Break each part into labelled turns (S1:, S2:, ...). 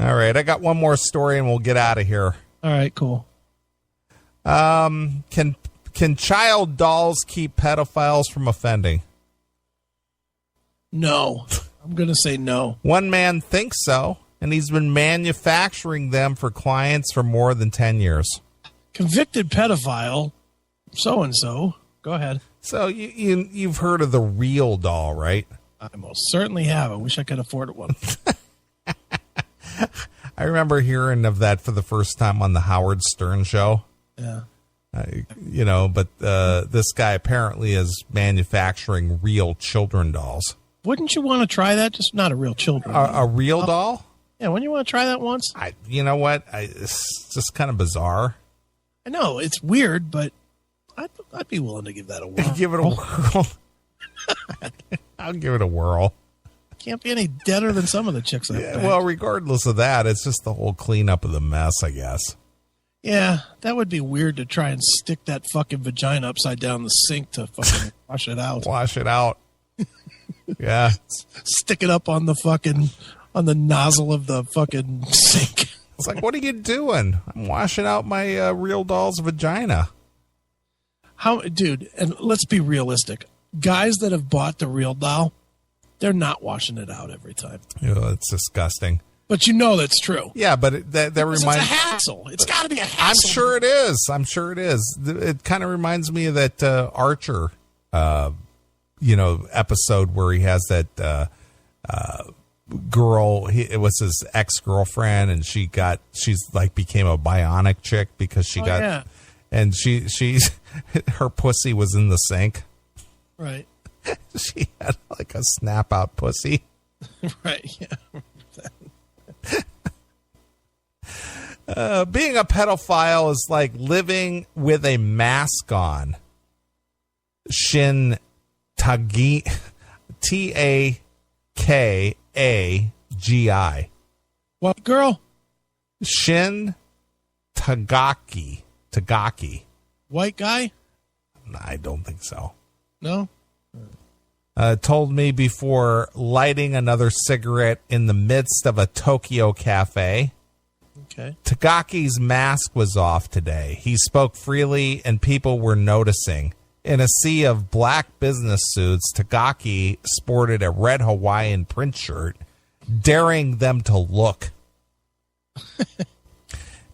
S1: All right, I got one more story and we'll get out of here.
S2: All right, cool.
S1: Can child dolls keep pedophiles from offending?
S2: No. I'm going to say no.
S1: One man thinks so, and he's been manufacturing them for clients for more than 10 years.
S2: Convicted pedophile, so-and-so. Go ahead.
S1: So you've heard of the real doll, right?
S2: I most certainly have. I wish I could afford one.
S1: I remember hearing of that for the first time on the Howard Stern show.
S2: Yeah.
S1: But this guy apparently is manufacturing real children dolls.
S2: Wouldn't you want to try that? Just not a real children.
S1: A real doll?
S2: Yeah, wouldn't you want to try that once?
S1: You know what? It's just kind of bizarre.
S2: I know, it's weird, but I'd be willing to give that a whirl.
S1: Give it a whirl. I'll give it a whirl.
S2: Can't be any deader than some of the chicks I've banged.
S1: Well, regardless of that, it's just the whole cleanup of the mess, I guess.
S2: Yeah, that would be weird to try and stick that fucking vagina upside down the sink to fucking wash it out.
S1: Wash it out. Yeah.
S2: Stick it up on the nozzle of the fucking sink.
S1: It's like, what are you doing? I'm washing out my real doll's vagina.
S2: Dude, and let's be realistic. Guys that have bought the real doll, they're not washing it out every time.
S1: It's disgusting.
S2: But you know that's true.
S1: Yeah, but that reminds...
S2: It's a hassle. It's got to be a hassle.
S1: I'm sure it is. It kind of reminds me of that Archer, episode where he has that girl. It was his ex-girlfriend, and she's like became a bionic chick because she got... Yeah. And she's her pussy was in the sink.
S2: Right.
S1: She had like a snap out pussy.
S2: Right. Yeah.
S1: Being a pedophile is like living with a mask on. Shin Tagi, Takagi.
S2: What girl?
S1: Shin Tagaki.
S2: White guy?
S1: I don't think so.
S2: No?
S1: Told me before lighting another cigarette in the midst of a Tokyo cafe.
S2: Okay.
S1: Tagaki's mask was off today. He spoke freely and people were noticing. In a sea of black business suits, Tagaki sported a red Hawaiian print shirt, daring them to look.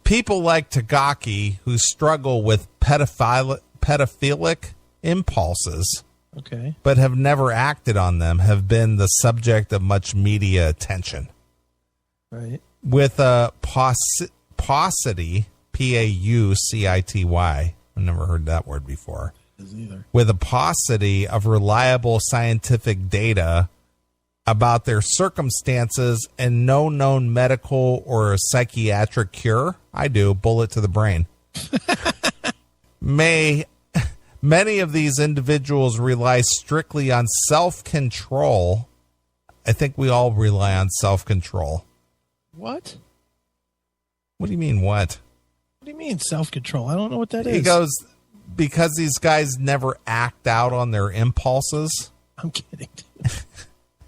S1: People like Tagaki who struggle with pedophilic impulses,
S2: okay,
S1: but have never acted on them, have been the subject of much media attention.
S2: Right.
S1: With a paucity, P-A-U-C-I-T-Y. I've never heard that word before.
S2: Either.
S1: With a paucity of reliable scientific data about their circumstances and no known medical or psychiatric cure. I do. Bullet to the brain. Many of these individuals rely strictly on self-control. I think we all rely on self-control.
S2: What?
S1: What do you mean, what?
S2: What do you mean, self-control? I don't know what that is.
S1: He goes, because these guys never act out on their impulses.
S2: I'm kidding.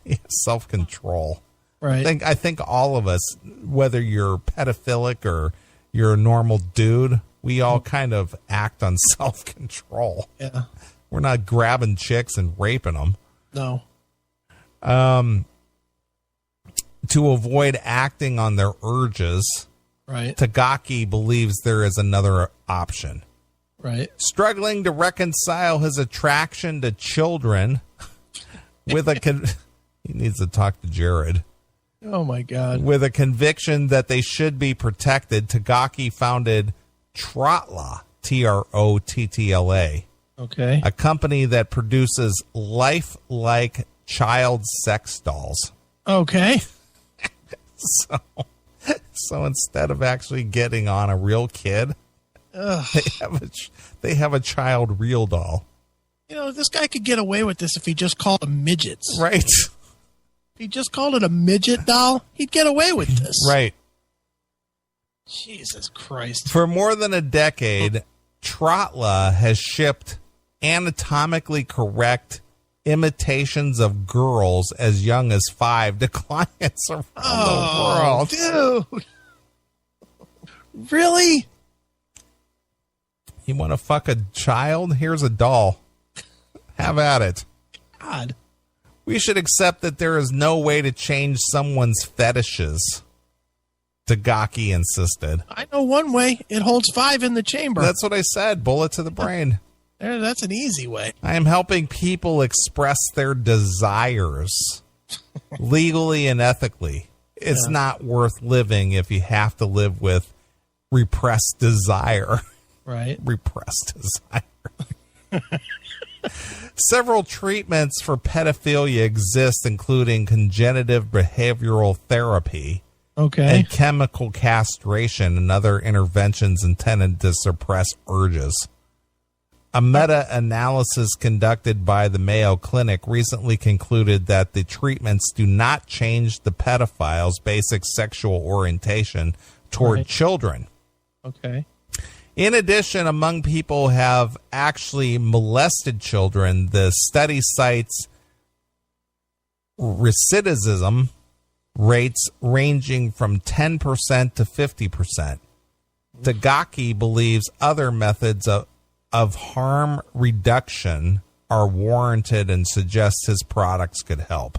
S1: Yeah, self-control.
S2: Right.
S1: I think all of us, whether you're pedophilic or you're a normal dude, we all kind of act on self-control.
S2: Yeah.
S1: We're not grabbing chicks and raping them.
S2: No.
S1: To avoid acting on their urges,
S2: right.
S1: Tagaki believes there is another option.
S2: Right.
S1: Struggling to reconcile his attraction to children with he needs to talk to Jared.
S2: Oh, my God.
S1: With a conviction that they should be protected, Tagaki founded Trottla, Trottla.
S2: Okay.
S1: A company that produces lifelike child sex dolls.
S2: Okay.
S1: So instead of actually getting on a real kid, they have a child real doll.
S2: You know, this guy could get away with this if he just called them midgets.
S1: Right.
S2: If he just called it a midget doll, he'd get away with this.
S1: Right.
S2: Jesus Christ.
S1: For more than a decade, Trottla has shipped anatomically correct imitations of girls as young as 5 to clients around the world.
S2: Dude. Really?
S1: You want to fuck a child? Here's a doll. Have at it.
S2: God.
S1: We should accept that there is no way to change someone's fetishes, Tagaki insisted.
S2: I know one way. It holds 5 in the chamber.
S1: That's what I said. Bullet to the brain.
S2: That's an easy way.
S1: I am helping people express their desires legally and ethically. It's not worth living if you have to live with repressed desire.
S2: Right.
S1: Repressed desire. Several treatments for pedophilia exist, including cognitive behavioral therapy, and chemical castration and other interventions intended to suppress urges. A meta-analysis conducted by the Mayo Clinic recently concluded that the treatments do not change the pedophile's basic sexual orientation toward children.
S2: Okay.
S1: In addition, among people who have actually molested children, the study cites recidivism rates ranging from 10% to 50%. Tagaki believes other methods of harm reduction are warranted and suggests his products could help.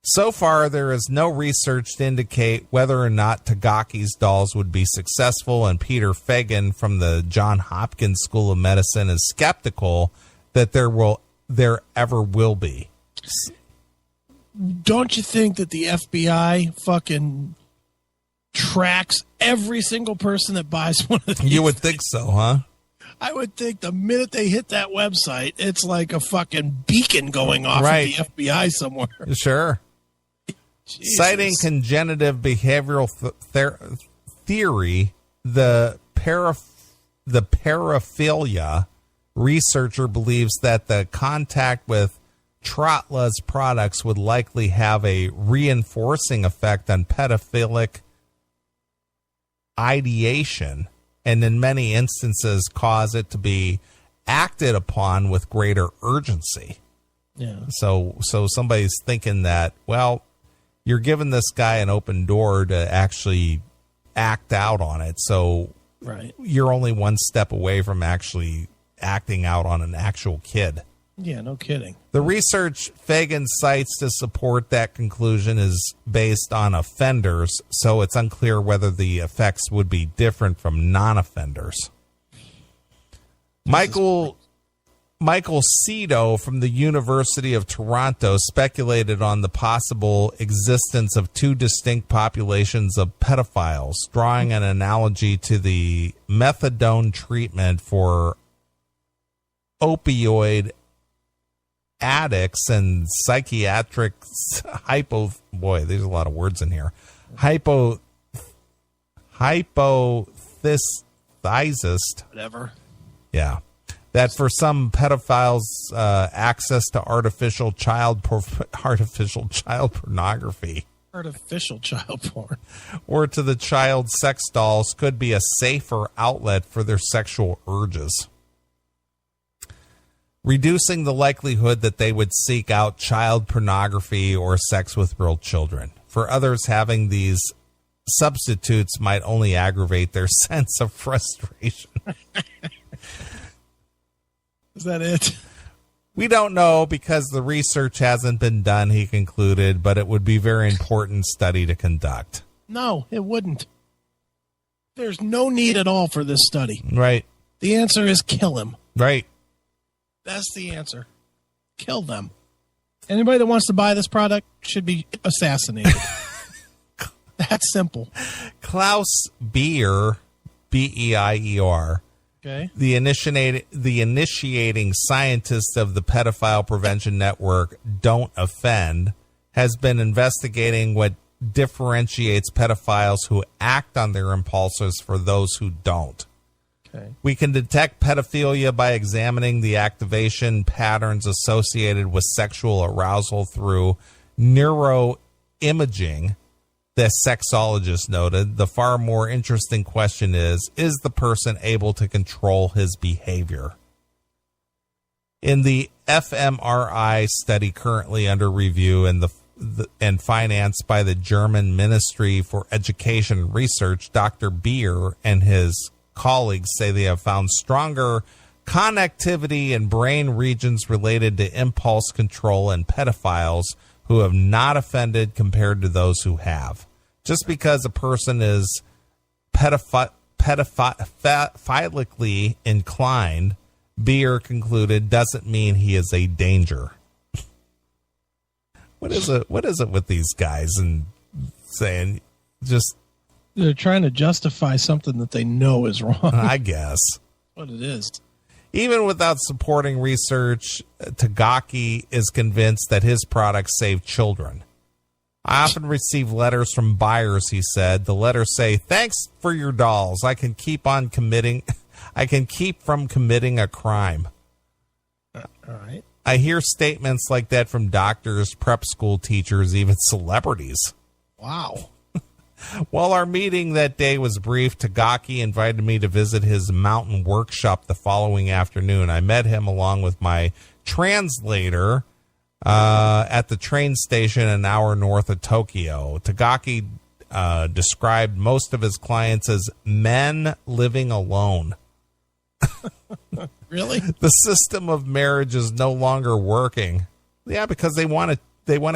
S1: So far, there is no research to indicate whether or not Tagaki's dolls would be successful, and Peter Fagan from the Johns Hopkins School of Medicine is skeptical that there ever will be.
S2: Don't you think that the FBI fucking tracks every single person that buys one of these?
S1: You would think so, huh?
S2: I would think the minute they hit that website, it's like a fucking beacon going off at the FBI somewhere.
S1: Sure. Jesus. Citing cognitive behavioral theory, the pedophilia researcher believes that the contact with Trotla's products would likely have a reinforcing effect on pedophilic ideation, and in many instances cause it to be acted upon with greater urgency.
S2: Yeah.
S1: So somebody's thinking that, well, you're giving this guy an open door to actually act out on it. So you're only one step away from actually acting out on an actual kid.
S2: Yeah, no kidding.
S1: The research Fagan cites to support that conclusion is based on offenders, so it's unclear whether the effects would be different from non-offenders. Michael Cito from the University of Toronto speculated on the possible existence of 2 distinct populations of pedophiles, drawing an analogy to the methadone treatment for opioid addicts and psychiatric there's a lot of words in here. Hypothesized.
S2: Whatever.
S1: Yeah. That for some pedophiles, access to artificial child pornography.
S2: Artificial child porn.
S1: Or to the child sex dolls could be a safer outlet for their sexual urges, reducing the likelihood that they would seek out child pornography or sex with real children. For others, having these substitutes might only aggravate their sense of frustration.
S2: Is that it?
S1: We don't know because the research hasn't been done, he concluded, but it would be a very important study to conduct.
S2: No, it wouldn't. There's no need at all for this study.
S1: Right.
S2: The answer is kill him.
S1: Right.
S2: That's the answer. Kill them. Anybody that wants to buy this product should be assassinated. That's simple.
S1: Klaus Beer, Beier, the initiating scientist of the Pedophile Prevention Network, Don't Offend, has been investigating what differentiates pedophiles who act on their impulses for those who don't. We can detect pedophilia by examining the activation patterns associated with sexual arousal through neuroimaging, the sexologist noted. The far more interesting question is the person able to control his behavior? In the fMRI study currently under review and financed by the German Ministry for Education and Research, Dr. Beer and his colleagues say they have found stronger connectivity in brain regions related to impulse control in pedophiles who have not offended compared to those who have. Just because a person is pedophilically inclined, Beer concluded, doesn't mean he is a danger. What is it with these guys and saying just...
S2: They're trying to justify something that they know is wrong.
S1: I guess.
S2: What it is.
S1: Even without supporting research, Tagaki is convinced that his products save children. I often receive letters from buyers, he said. The letters say, thanks for your dolls. I can keep from committing a crime.
S2: All right.
S1: I hear statements like that from doctors, prep school teachers, even celebrities.
S2: Wow.
S1: While our meeting that day was brief, Tagaki invited me to visit his mountain workshop the following afternoon. I met him along with my translator at the train station an hour north of Tokyo. Tagaki described most of his clients as men living alone.
S2: Really?
S1: The system of marriage is no longer working. Yeah, because they want a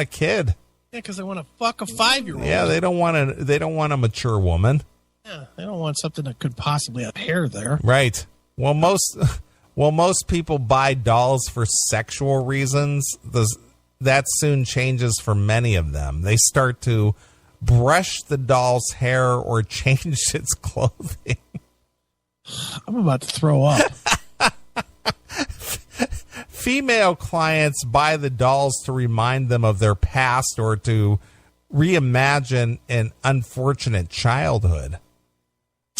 S1: kid.
S2: Yeah, because they want to fuck a 5-year-old.
S1: Yeah, they don't want a mature woman.
S2: Yeah, they don't want something that could possibly have hair there.
S1: Right. Well, most people buy dolls for sexual reasons. That soon changes for many of them. They start to brush the doll's hair or change its clothing.
S2: I'm about to throw up.
S1: Female clients buy the dolls to remind them of their past or to reimagine an unfortunate childhood.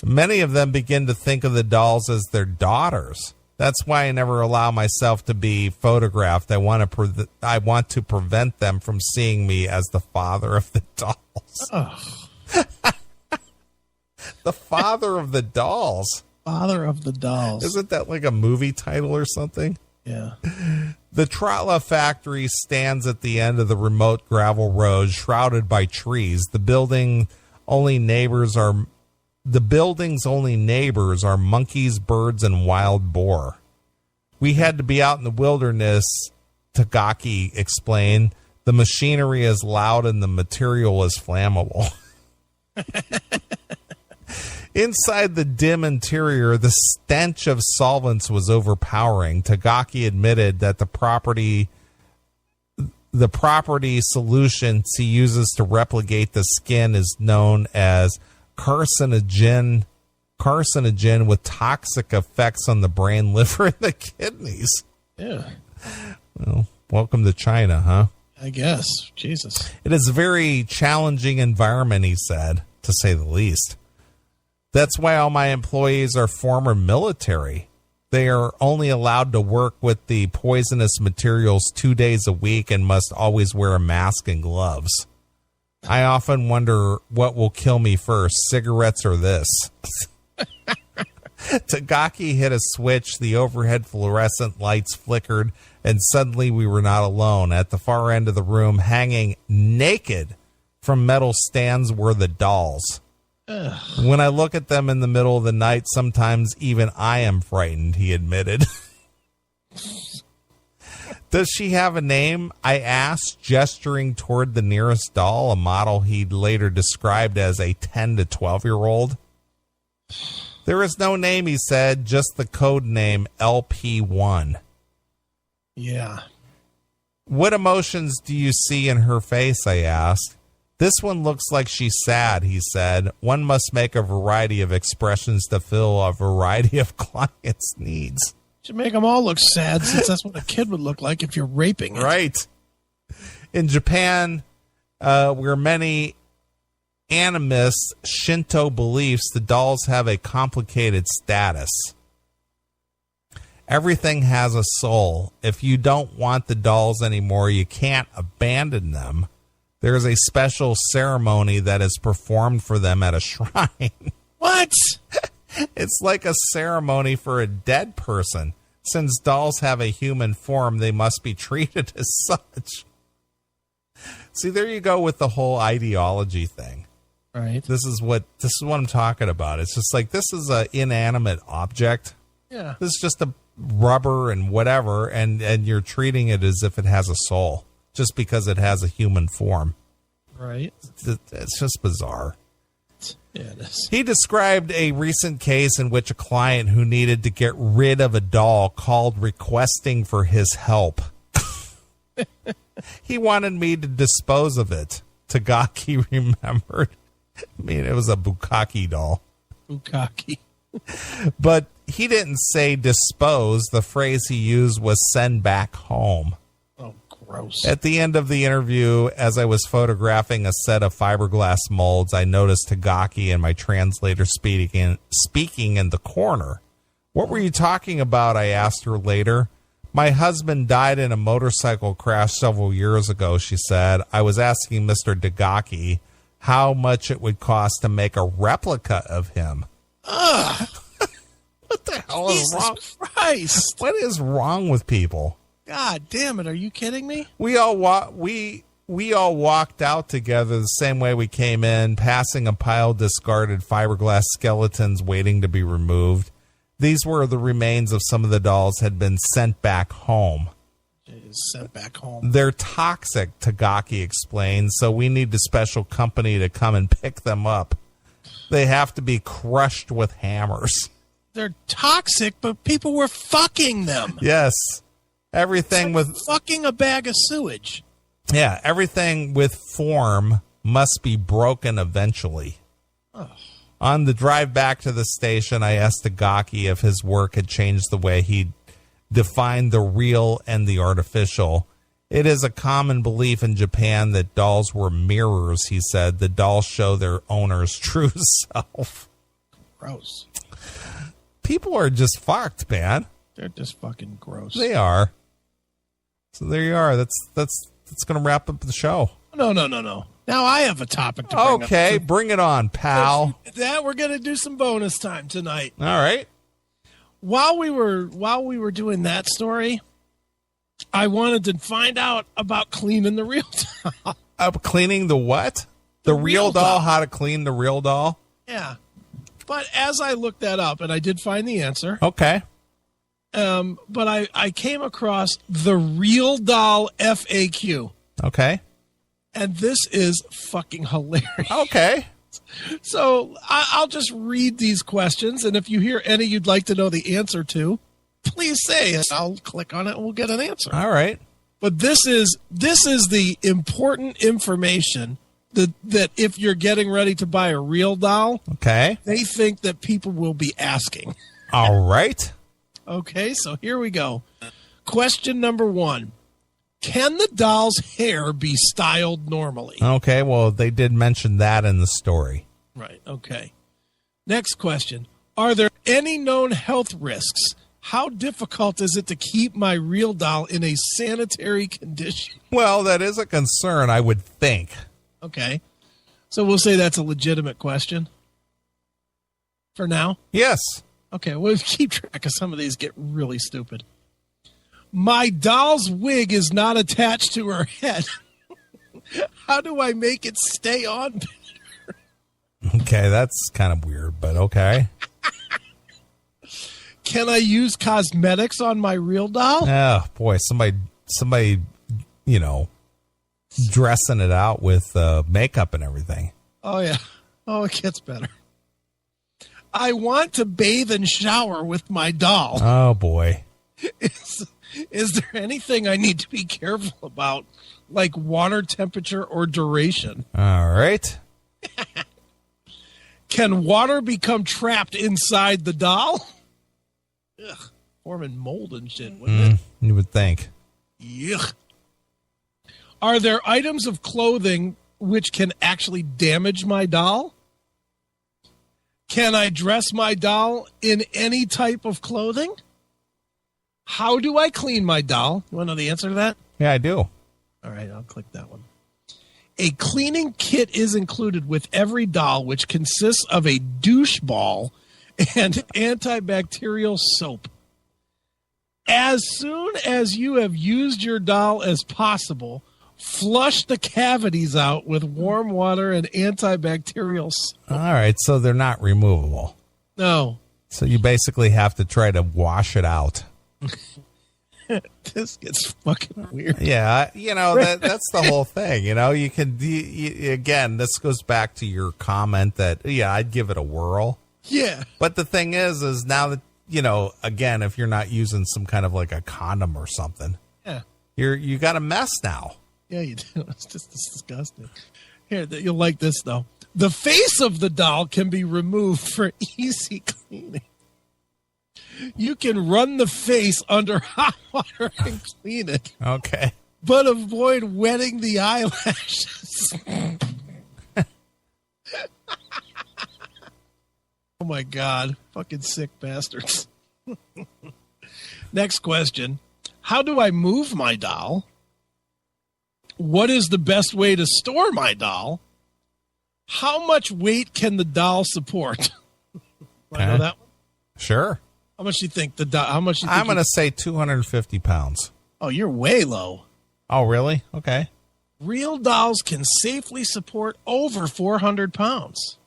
S1: Many of them begin to think of the dolls as their daughters. That's why I never allow myself to be photographed. I want to prevent them from seeing me as the father of the dolls.
S2: Oh.
S1: The father of the dolls.
S2: Father of the dolls.
S1: Isn't that like a movie title or something?
S2: Yeah.
S1: The Trotla factory stands at the end of the remote gravel road, shrouded by trees. The building's only neighbors are monkeys, birds, and wild boar. We had to be out in the wilderness, Tagaki explained. The machinery is loud and the material is flammable. Inside the dim interior, the stench of solvents was overpowering. Tagaki admitted that the property solution he uses to replicate the skin is known as carcinogen with toxic effects on the brain, liver, and the kidneys.
S2: Yeah.
S1: Well, welcome to China, huh?
S2: I guess. Jesus.
S1: It is a very challenging environment, he said, to say the least. That's why all my employees are former military. They are only allowed to work with the poisonous materials 2 days a week and must always wear a mask and gloves. I often wonder what will kill me first, cigarettes or this. Tagaki hit a switch, the overhead fluorescent lights flickered, and suddenly we were not alone. At the far end of the room, hanging naked from metal stands, were the dolls.
S2: Ugh.
S1: When I look at them in the middle of the night, sometimes even I am frightened, he admitted. Does she have a name? I asked, gesturing toward the nearest doll, a model he'd later described as a 10 to 12-year-old. There is no name, he said, just the code name LP1.
S2: Yeah.
S1: What emotions do you see in her face? I asked. This one looks like she's sad, he said. One must make a variety of expressions to fill a variety of clients' needs.
S2: Should make them all look sad, since that's what a kid would look like if you're raping it.
S1: Right. In Japan, where many animist Shinto beliefs, the dolls have a complicated status. Everything has a soul. If you don't want the dolls anymore, you can't abandon them. There is a special ceremony that is performed for them at a shrine.
S2: What?
S1: It's like a ceremony for a dead person. Since dolls have a human form, they must be treated as such. See, there you go with the whole ideology thing.
S2: Right.
S1: This is what I'm talking about. It's just like, this is an inanimate object.
S2: Yeah.
S1: This is just a rubber and whatever, and you're treating it as if it has a soul just because it has a human form.
S2: Right.
S1: It's just bizarre.
S2: Yeah, it is.
S1: He described a recent case in which a client who needed to get rid of a doll called requesting for his help. He wanted me to dispose of it. Tagaki remembered. I mean, it was a bukkake doll.
S2: Bukkake.
S1: But he didn't say dispose. The phrase he used was send back home.
S2: Oh, gross.
S1: At the end of the interview, as I was photographing a set of fiberglass molds, I noticed Tagaki and my translator speaking in the corner. What were you talking about? I asked her later. My husband died in a motorcycle crash several years ago, she said. I was asking Mr. Tagaki how much it would cost to make a replica of him.
S2: Ugh.
S1: What the hell is wrong?
S2: Christ.
S1: What is wrong with people?
S2: God damn it. Are you kidding me?
S1: We all walked out together the same way we came in, passing a pile of discarded fiberglass skeletons waiting to be removed. These were the remains of some of the dolls had been sent back home.
S2: Sent back home.
S1: They're toxic, Tagaki explained, so we need a special company to come and pick them up. They have to be crushed with hammers.
S2: They're toxic, but people were fucking them.
S1: Yes. Everything
S2: like
S1: with
S2: fucking a bag of sewage.
S1: Yeah, everything with form must be broken eventually.
S2: Oh.
S1: On the drive back to the station, I asked Tagaki if his work had changed the way he defined the real and the artificial. It is a common belief in Japan that dolls were mirrors, he said. The dolls show their owner's true self.
S2: Gross.
S1: People are just fucked, man.
S2: They're just fucking gross.
S1: They are. So there you are. That's going to wrap up the show.
S2: No. Now I have a topic to bring up.
S1: Okay, bring it on, pal.
S2: That we're going to do some bonus time tonight.
S1: All right.
S2: While we were doing that story, I wanted to find out about cleaning the real doll.
S1: Cleaning the what? The real doll? How to clean the real doll?
S2: Yeah. But as I looked that up, and I did find the answer.
S1: Okay.
S2: But I came across the Real Doll FAQ.
S1: Okay.
S2: And this is fucking hilarious.
S1: Okay.
S2: So I'll just read these questions, and if you hear any you'd like to know the answer to, please say it. I'll click on it and we'll get an answer.
S1: All right.
S2: But this is the important information that if you're getting ready to buy a real doll,
S1: okay,
S2: they think that people will be asking.
S1: All right.
S2: Okay, so here we go. Question number 1. Can the doll's hair be styled normally?
S1: Okay, well, they did mention that in the story.
S2: Right, okay. Next question. Are there any known health risks? How difficult is it to keep my real doll in a sanitary condition?
S1: Well, that is a concern, I would think.
S2: Okay. So we'll say that's a legitimate question for now?
S1: Yes.
S2: Okay, we'll keep track of some of these get really stupid. My doll's wig is not attached to her head. How do I make it stay on better?
S1: Okay, that's kind of weird, but okay.
S2: Can I use cosmetics on my real doll?
S1: Oh, boy, somebody, dressing it out with makeup and everything.
S2: Oh, yeah. Oh, it gets better. I want to bathe and shower with my doll.
S1: Oh, boy.
S2: Is there anything I need to be careful about, like water temperature or duration?
S1: All right.
S2: Can water become trapped inside the doll? Ugh, forming mold and shit, wouldn't it?
S1: You would think.
S2: Yuck. Are there items of clothing which can actually damage my doll? Can I dress my doll in any type of clothing? How do I clean my doll? You want to know the answer to that?
S1: Yeah, I do.
S2: All right, I'll click that one. A cleaning kit is included with every doll, which consists of a douche ball and antibacterial soap. As soon as you have used your doll as possible, flush the cavities out with warm water and antibacterial soap.
S1: All right, so they're not removable.
S2: No.
S1: So you basically have to try to wash it out.
S2: This gets fucking weird.
S1: Yeah, that's the whole thing. You can, again, this goes back to your comment that, I'd give it a whirl.
S2: Yeah.
S1: But the thing is now that, again, if you're not using some kind of like a condom or something, you got a mess now.
S2: Yeah, you do. It's just disgusting. Here, you'll like this, though. The face of the doll can be removed for easy cleaning. You can run the face under hot water and clean it.
S1: Okay.
S2: But avoid wetting the eyelashes. Oh, my God. Fucking sick bastards. Next question. How do I move my doll? What is the best way to store my doll? How much weight can the doll support? Want to know that one?
S1: Sure.
S2: How much do you think the doll? How much? Do you think
S1: I'm going to say 250 pounds.
S2: Oh, you're way low.
S1: Oh, really? Okay.
S2: Real dolls can safely support over 400 pounds.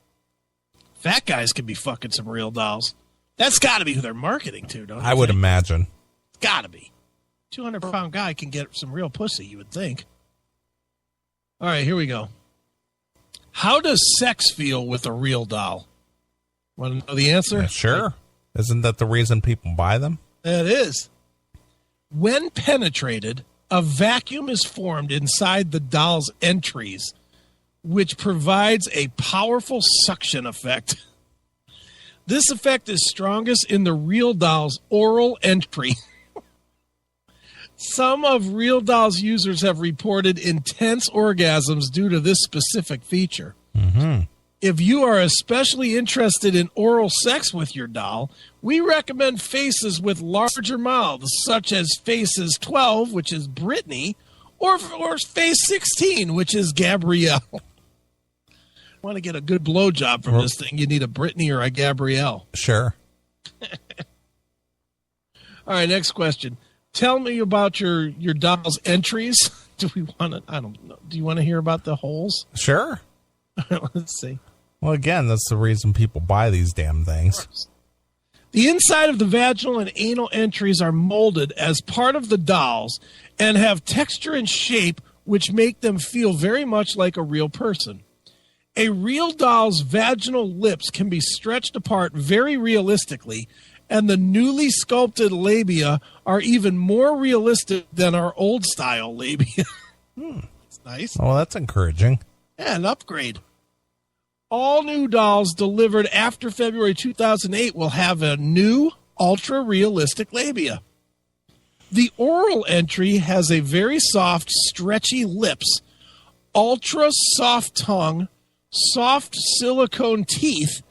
S2: Fat guys can be fucking some real dolls. That's got to be who they're marketing to, don't you?
S1: I would imagine.
S2: It's got to be. 200-pound guy can get some real pussy, you would think. All right, here we go. How does sex feel with a real doll? Want to know the answer?
S1: Yeah, sure. Isn't that the reason people buy them?
S2: It is. When penetrated, a vacuum is formed inside the doll's entries, which provides a powerful suction effect. This effect is strongest in the real doll's oral entry. Some of real dolls users have reported intense orgasms due to this specific feature.
S1: Mm-hmm.
S2: If you are especially interested in oral sex with your doll, we recommend faces with larger mouths, such as faces 12, which is Brittany, or face 16, which is Gabrielle. Want to get a good blowjob from this thing, you need a Brittany or a Gabrielle.
S1: Sure.
S2: All right, next question. Tell me about your doll's entries. Do we want to? I don't know. Do you want to hear about the holes?
S1: Sure.
S2: Let's see.
S1: Well, again, that's the reason people buy these damn things.
S2: The inside of the vaginal and anal entries are molded as part of the dolls and have texture and shape which make them feel very much like a real person. A real doll's vaginal lips can be stretched apart very realistically, and the newly sculpted labia are even more realistic than our old-style labia. That's nice.
S1: Oh, that's encouraging.
S2: Yeah, an upgrade. All new dolls delivered after February 2008 will have a new, ultra-realistic labia. The oral entry has a very soft, stretchy lips, ultra-soft tongue, soft silicone teeth,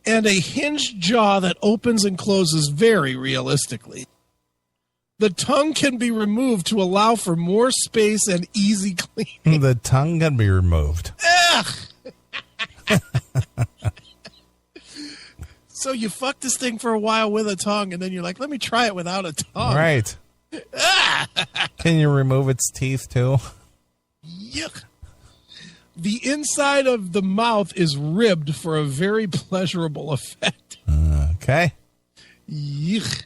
S2: and a hinged jaw that opens and closes very realistically. The tongue can be removed to allow for more space and easy cleaning.
S1: The tongue can be removed.
S2: Ugh. So you fuck this thing for a while with a tongue, and then you're like, let me try it without a tongue.
S1: Right. Can you remove its teeth, too?
S2: Yuck. The inside of the mouth is ribbed for a very pleasurable effect.
S1: Okay.
S2: Yuck.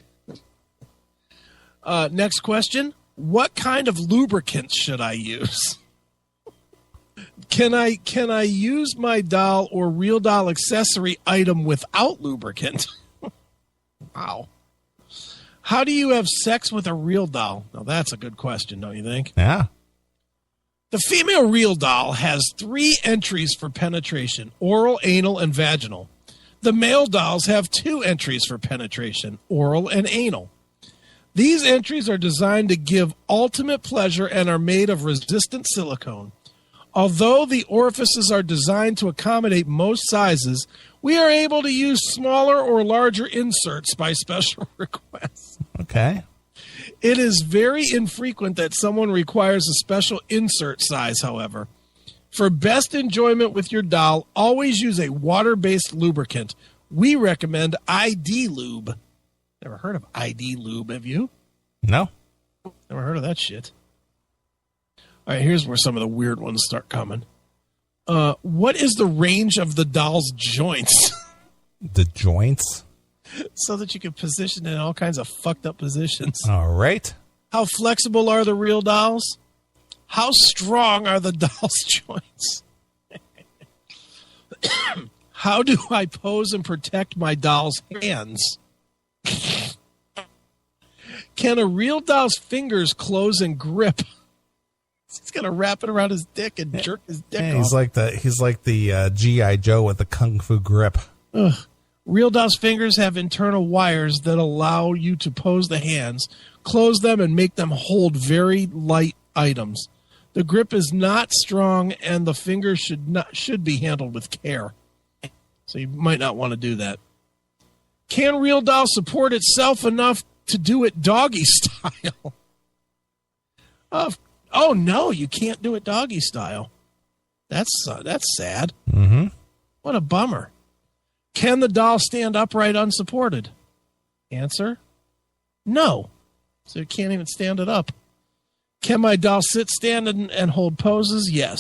S2: Next question. What kind of lubricant should I use? Can I use my doll or real doll accessory item without lubricant? Wow. How do you have sex with a real doll? Now, that's a good question, don't you think?
S1: Yeah.
S2: The female real doll has 3 entries for penetration, oral, anal, and vaginal. The male dolls have 2 entries for penetration, oral and anal. These entries are designed to give ultimate pleasure and are made of resistant silicone. Although the orifices are designed to accommodate most sizes, we are able to use smaller or larger inserts by special request.
S1: Okay.
S2: It is very infrequent that someone requires a special insert size, however. For best enjoyment with your doll, always use a water-based lubricant. We recommend ID Lube. Never heard of ID Lube, have you?
S1: No.
S2: Never heard of that shit. All right, here's where some of the weird ones start coming. What is the range of the doll's joints?
S1: The joints?
S2: So that you can position it in all kinds of fucked up positions.
S1: All right.
S2: How flexible are the real dolls? How strong are the doll's joints? How do I pose and protect my doll's hands? Can a real doll's fingers close and grip? He's gonna wrap it around his dick and jerk his dick off.
S1: He's like the G.I. Joe with the kung fu grip.
S2: Ugh. Real doll's fingers have internal wires that allow you to pose the hands, close them, and make them hold very light items. The grip is not strong, and the fingers should be handled with care. So you might not want to do that. Can real doll support itself enough to do it doggy style? Oh no, you can't do it doggy style. That's sad.
S1: Mm-hmm.
S2: What a bummer. Can the doll stand upright unsupported? Answer: no. So you can't even stand it up. Can my doll sit, stand, and hold poses? Yes.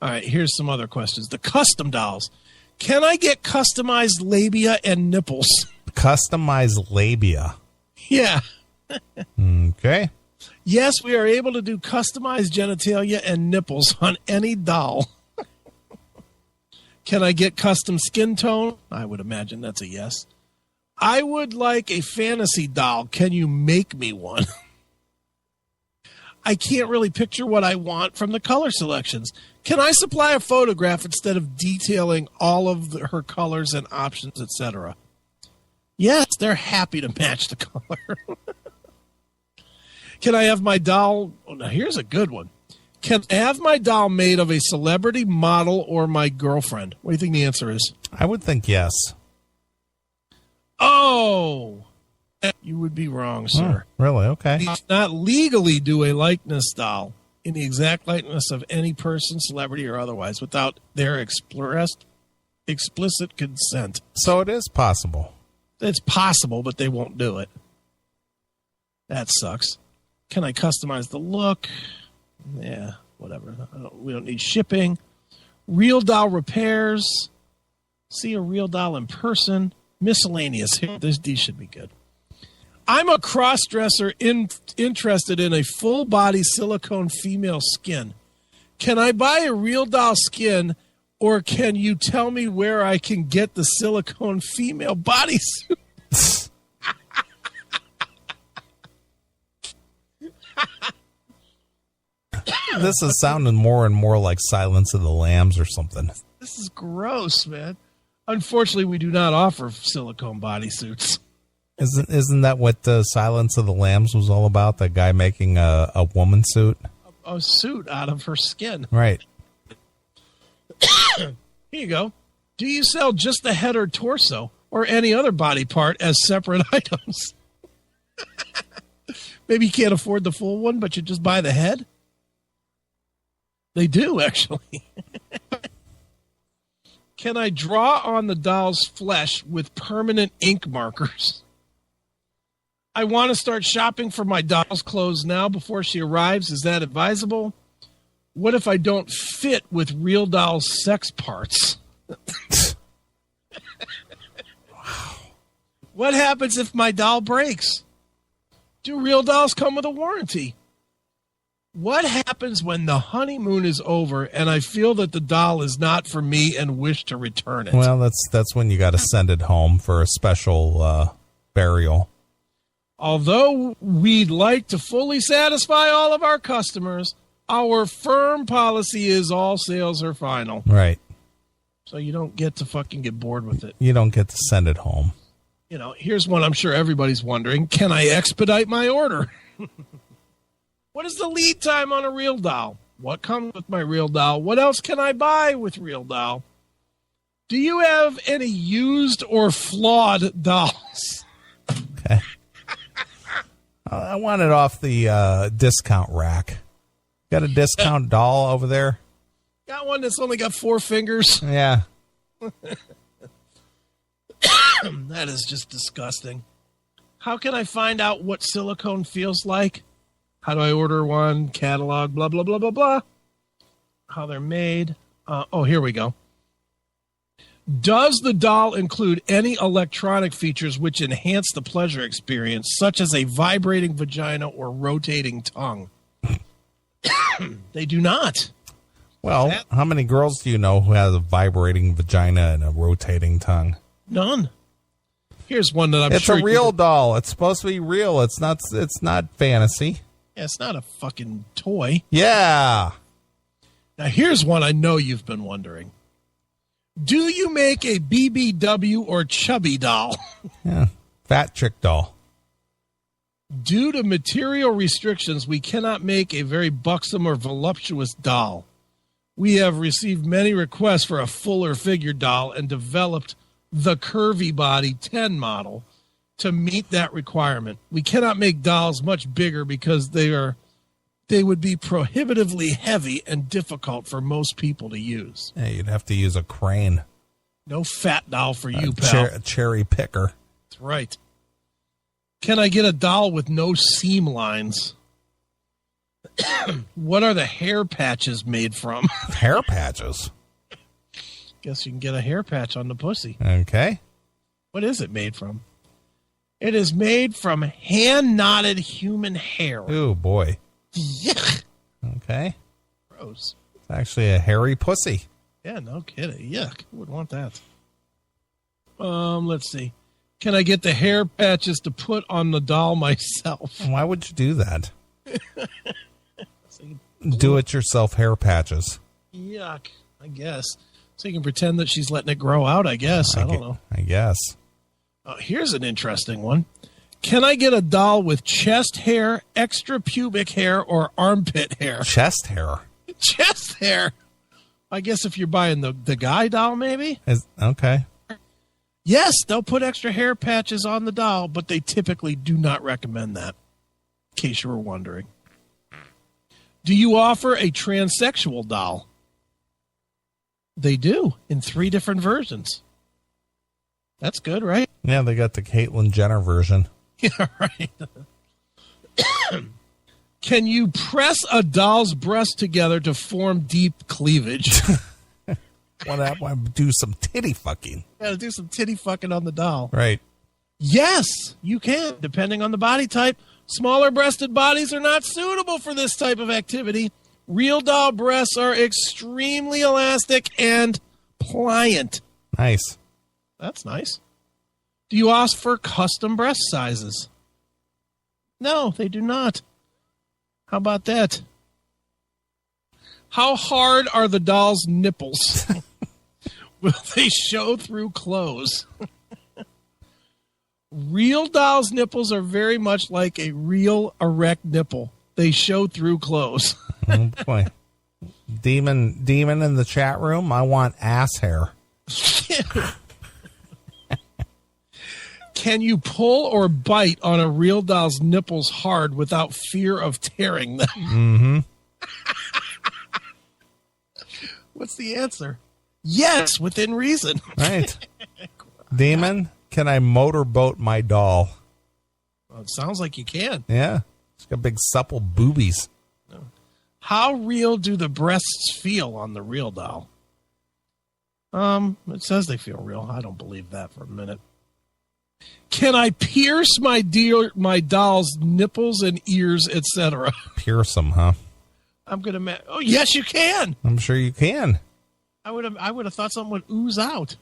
S2: All right, here's some other questions. The custom dolls. Can I get customized labia and nipples?
S1: Customized labia.
S2: Yeah.
S1: Okay.
S2: Yes, we are able to do customized genitalia and nipples on any doll. Can I get custom skin tone? I would imagine that's a yes. I would like a fantasy doll. Can you make me one? I can't really picture what I want from the color selections. Can I supply a photograph instead of detailing all of her colors and options, etc.? Yes, they're happy to match the color. Can I have my doll? Oh, now here's a good one. Can I have my doll made of a celebrity, model, or my girlfriend? What do you think the answer is?
S1: I would think yes.
S2: Oh, you would be wrong, sir.
S1: Oh, really? Okay.
S2: You cannot legally do a likeness doll in the exact likeness of any person, celebrity, or otherwise without their explicit consent.
S1: So it is possible.
S2: It's possible, but they won't do it. That sucks. Can I customize the look? Yeah, whatever. We don't need shipping. Real doll repairs. See a real doll in person. Miscellaneous. Here, these should be good. I'm a cross-dresser interested in a full-body silicone female skin. Can I buy a real doll skin, or can you tell me where I can get the silicone female bodysuit?
S1: This is sounding more and more like Silence of the Lambs or something.
S2: This is gross, man. Unfortunately, we do not offer silicone bodysuits.
S1: Isn't that what Silence of the Lambs was all about? That guy making a woman suit?
S2: A suit out of her skin.
S1: Right.
S2: Here you go. Do you sell just the head or torso or any other body part as separate items? Maybe you can't afford the full one, but you just buy the head? They do, actually. Can I draw on the doll's flesh with permanent ink markers? I want to start shopping for my doll's clothes now before she arrives. Is that advisable? What if I don't fit with real doll's sex parts? What happens if my doll breaks? Do real dolls come with a warranty? What happens when the honeymoon is over and I feel that the doll is not for me and wish to return it?
S1: Well, that's when you got to send it home for a special burial.
S2: Although we'd like to fully satisfy all of our customers, our firm policy is all sales are final.
S1: Right.
S2: So you don't get to fucking get bored with it.
S1: You don't get to send it home.
S2: You know, here's one I'm sure everybody's wondering. Can I expedite my order? What is the lead time on a real doll? What comes with my real doll? What else can I buy with real doll? Do you have any used or flawed dolls?
S1: Okay. I want it off the discount rack. Got a discount doll over there?
S2: Got one that's only got 4 fingers.
S1: Yeah.
S2: That is just disgusting. How can I find out what silicone feels like? How do I order one? Catalog, blah, blah, blah, blah, blah. How they're made. Here we go. Does the doll include any electronic features which enhance the pleasure experience, such as a vibrating vagina or rotating tongue? They do not.
S1: Well, how many girls do you know who has a vibrating vagina and a rotating tongue?
S2: None. Here's one that
S1: It's a real doll. It's supposed to be real. It's not fantasy.
S2: Yeah, it's not a fucking toy.
S1: Yeah.
S2: Now, here's one I know you've been wondering. Do you make a BBW or chubby doll?
S1: Yeah. Fat chick doll.
S2: Due to material restrictions, we cannot make a very buxom or voluptuous doll. We have received many requests for a fuller figure doll and developed the Curvy Body 10 model to meet that requirement. We cannot make dolls much bigger because they would be prohibitively heavy and difficult for most people to use.
S1: Yeah, you'd have to use a crane.
S2: No fat doll for you, pal.
S1: A cherry picker.
S2: That's right. Can I get a doll with no seam lines? What are the hair patches made from?
S1: Hair patches?
S2: Guess you can get a hair patch on the pussy.
S1: Okay.
S2: What is it made from? It is made from hand-knotted human hair.
S1: Ooh, boy.
S2: Yuck.
S1: Okay.
S2: Gross.
S1: It's actually a hairy pussy.
S2: Yeah, no kidding. Yuck. Who would want that? Let's see. Can I get the hair patches to put on the doll myself?
S1: Why would you do that? Do-it-yourself hair patches.
S2: Yuck. I guess. So you can pretend that she's letting it grow out, I guess. I don't know.
S1: I guess.
S2: Here's an interesting one. Can I get a doll with chest hair, extra pubic hair, or armpit hair?
S1: Chest hair?
S2: Chest hair. I guess if you're buying the guy doll, maybe?
S1: Okay.
S2: Yes, they'll put extra hair patches on the doll, but they typically do not recommend that, in case you were wondering. Do you offer a transsexual doll? They do, in 3 different versions. That's good, right?
S1: Yeah, they got the Caitlyn Jenner version.
S2: Yeah, right. Can you press a doll's breast together to form deep cleavage?
S1: Want to do some titty fucking.
S2: Gotta do some titty fucking on the doll.
S1: Right.
S2: Yes, you can, depending on the body type. Smaller breasted bodies are not suitable for this type of activity. Real doll breasts are extremely elastic and pliant.
S1: Nice.
S2: That's nice. Do you ask for custom breast sizes? No, they do not. How about that? How hard are the doll's nipples? Will they show through clothes? Real doll's nipples are very much like a real erect nipple. They show through clothes.
S1: Oh, boy. Demon in the chat room, I want ass hair.
S2: Can you pull or bite on a real doll's nipples hard without fear of tearing them?
S1: Mm-hmm.
S2: What's the answer? Yes, within reason.
S1: Right. Demon, can I motorboat my doll?
S2: Well, it sounds like you can.
S1: Yeah. It's got big supple boobies.
S2: How real do the breasts feel on the real doll? It says they feel real. I don't believe that for a minute. Can I pierce my doll's nipples and ears, etc.?
S1: Pierce them, huh?
S2: I'm gonna. Oh, yes, you can.
S1: I'm sure you can.
S2: I would have thought something would ooze out.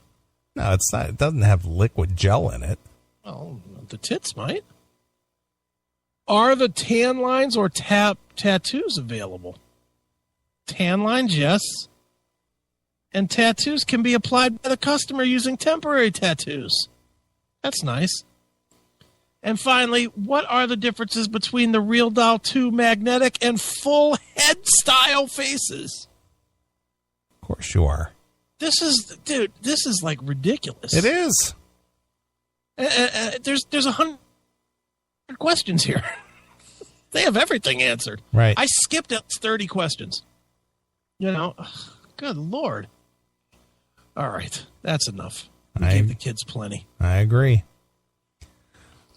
S1: No, it's not. It doesn't have liquid gel in it.
S2: Well, the tits might. Are the tan lines or tattoos available? Tan lines, yes. And tattoos can be applied by the customer using temporary tattoos. That's nice. And finally, what are the differences between the Real Doll 2 magnetic and full head style faces?
S1: Of course you are.
S2: This is like ridiculous.
S1: It is.
S2: There's 100 questions here. They have everything answered.
S1: Right.
S2: I skipped 30 questions. You know, good Lord. All right. That's enough. We gave the kids plenty.
S1: I agree.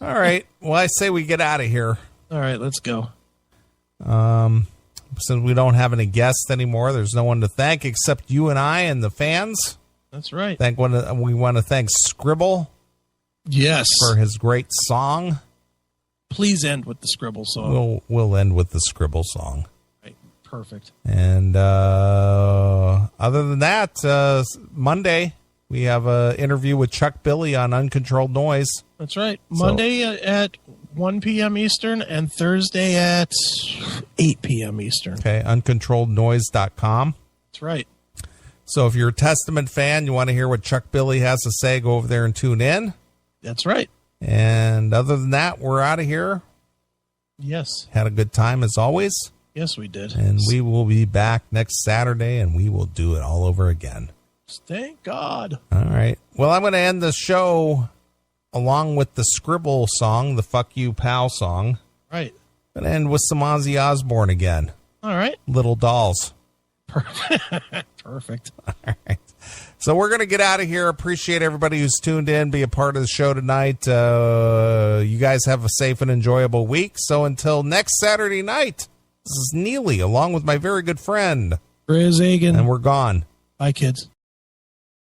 S1: All right. Well, I say we get out of here.
S2: All right, let's go.
S1: Since we don't have any guests anymore, there's no one to thank except you and I and the fans.
S2: That's right.
S1: We want to thank Scribble.
S2: Yes.
S1: For his great song.
S2: Please end with the Scribble song.
S1: We'll end with the Scribble song.
S2: Right. Perfect.
S1: And other than that, Monday we have an interview with Chuck Billy on Uncontrolled Noise.
S2: That's right. Monday at 1 p.m. Eastern and Thursday at 8 p.m. Eastern.
S1: Okay, uncontrollednoise.com.
S2: That's right.
S1: So if you're a Testament fan, you want to hear what Chuck Billy has to say, go over there and tune in.
S2: That's right.
S1: And other than that, we're out of here.
S2: Yes.
S1: Had a good time as always.
S2: Yes, we did.
S1: And we will be back next Saturday, and we will do it all over again.
S2: Thank God.
S1: All right. Well, I'm going to end the show along with the Scribble song, the Fuck You Pal song.
S2: Right.
S1: I'm going to end with some Ozzy Osbourne again.
S2: All right.
S1: Little Dolls.
S2: Perfect.
S1: All right. So we're going to get out of here. Appreciate everybody who's tuned in, be a part of the show tonight. You guys have a safe and enjoyable week. So until next Saturday night, this is Neely along with my very good friend
S2: Chris Hagan.
S1: And we're gone.
S2: Bye, kids.